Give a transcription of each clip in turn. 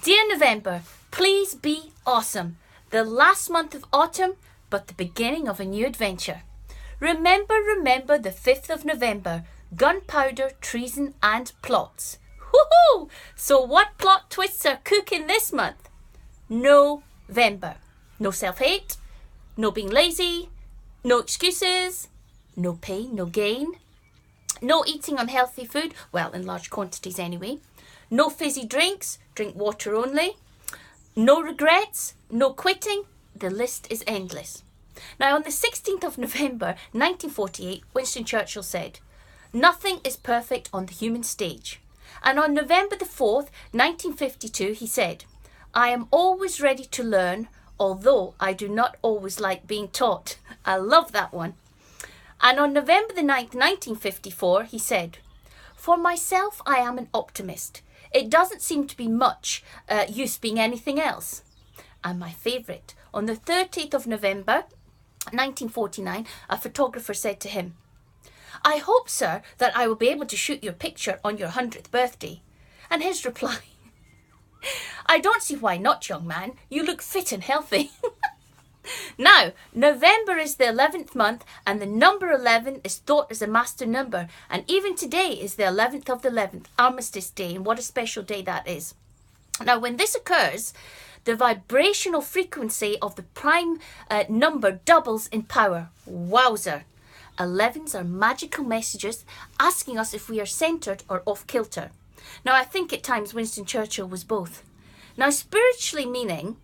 Dear November, please be awesome. The last month of autumn, but the beginning of a new adventure. Remember the 5th of November. Gunpowder, treason and plots. Woohoo! So what plot twists are cooking this month? November. No self-hate, no being lazy, no excuses, no pain, no gain, no eating unhealthy food, well, in large quantities anyway, no fizzy drinks, drink water only, no regrets, no quitting, the list is endless. Now, on the 16th of November 1948, Winston Churchill said, "Nothing is perfect on the human stage." And on November the 4th, 1952, he said, "I am always ready to learn, although I do not always like being taught." I love that one. And on November the 9th, 1954, he said, "For myself, I am an optimist. It doesn't seem to be much use being anything else." And my favourite, on the 30th of November 1949, a photographer said to him, "I hope, sir, that I will be able to shoot your picture on your 100th birthday." And his reply, "I don't see why not, young man. You look fit and healthy." Now, November is the 11th month, and the number 11 is thought as a master number. And even today is the 11th of the 11th, Armistice Day, and what a special day that is. Now, when this occurs, the vibrational frequency of the prime number doubles in power. Wowzer. 11s are magical messages asking us if we are centred or off-kilter. Now, I think at times Winston Churchill was both. Now, spiritually meaning,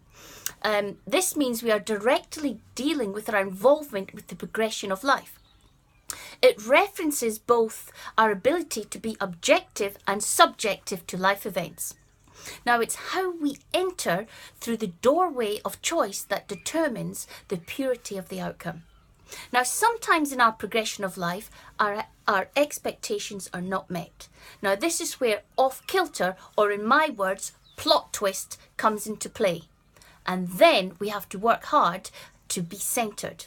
this means we are directly dealing with our involvement with the progression of life. It references both our ability to be objective and subjective to life events. Now, it's how we enter through the doorway of choice that determines the purity of the outcome. Now, sometimes in our progression of life, our expectations are not met. Now, this is where off-kilter, or in my words, plot twist, comes into play. And then we have to work hard to be centred.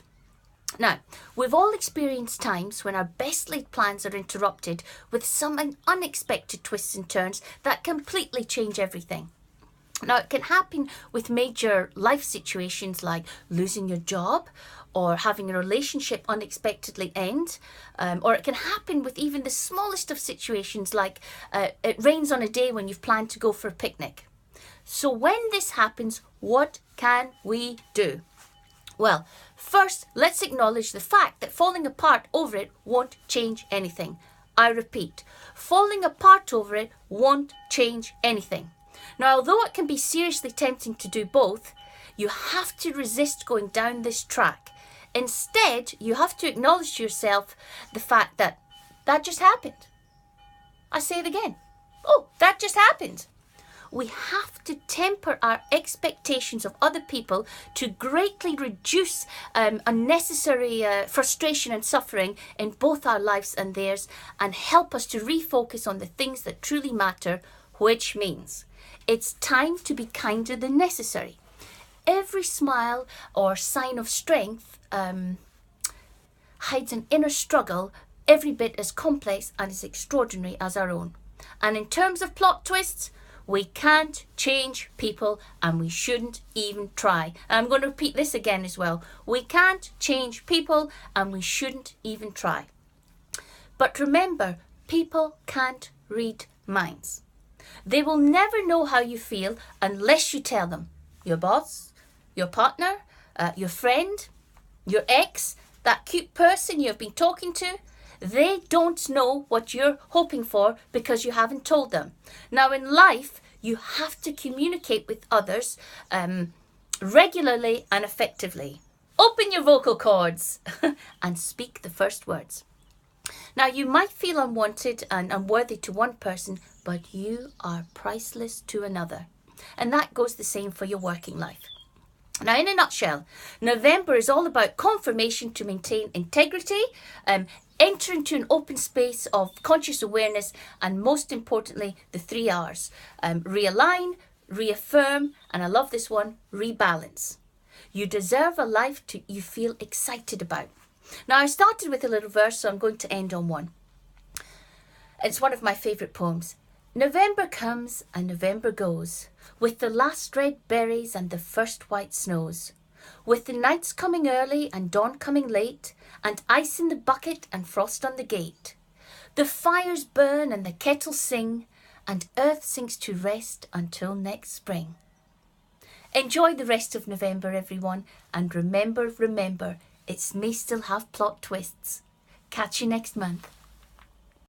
Now, we've all experienced times when our best laid plans are interrupted with some unexpected twists and turns that completely change everything. Now, it can happen with major life situations like losing your job or having a relationship unexpectedly end, or it can happen with even the smallest of situations like it rains on a day when you've planned to go for a picnic. So when this happens, what can we do? Well, first, let's acknowledge the fact that falling apart over it won't change anything. I repeat, falling apart over it won't change anything. Now, although it can be seriously tempting to do both, you have to resist going down this track. Instead, you have to acknowledge to yourself the fact that just happened. I say it again. Oh, that just happened. We have to temper our expectations of other people to greatly reduce unnecessary frustration and suffering in both our lives and theirs, and help us to refocus on the things that truly matter, which means it's time to be kinder than necessary. Every smile or sign of strength hides an inner struggle every bit as complex and as extraordinary as our own. And in terms of plot twists, we can't change people, and we shouldn't even try. And I'm going to repeat this again as well. We can't change people, and we shouldn't even try. But remember, people can't read minds. They will never know how you feel unless you tell them. Your boss, your partner, your friend, your ex, that cute person you've been talking to, they don't know what you're hoping for because you haven't told them. Now, in life, you have to communicate with others regularly and effectively. Open your vocal cords and speak the first words. Now, you might feel unwanted and unworthy to one person, but you are priceless to another. And that goes the same for your working life. Now, in a nutshell, November is all about confirmation to maintain integrity, enter into an open space of conscious awareness, and most importantly, the 3 R's. Realign, reaffirm, and I love this one, rebalance. You deserve a life you feel excited about. Now, I started with a little verse, so I'm going to end on one. It's one of my favourite poems. November comes and November goes. with the last red berries and the first white snows, with the nights coming early and dawn coming late, and ice in the bucket and frost on the gate. The fires burn and the kettles sing, and earth sinks to rest until next spring. Enjoy the rest of November, everyone, and remember, it may still have plot twists. Catch you next month.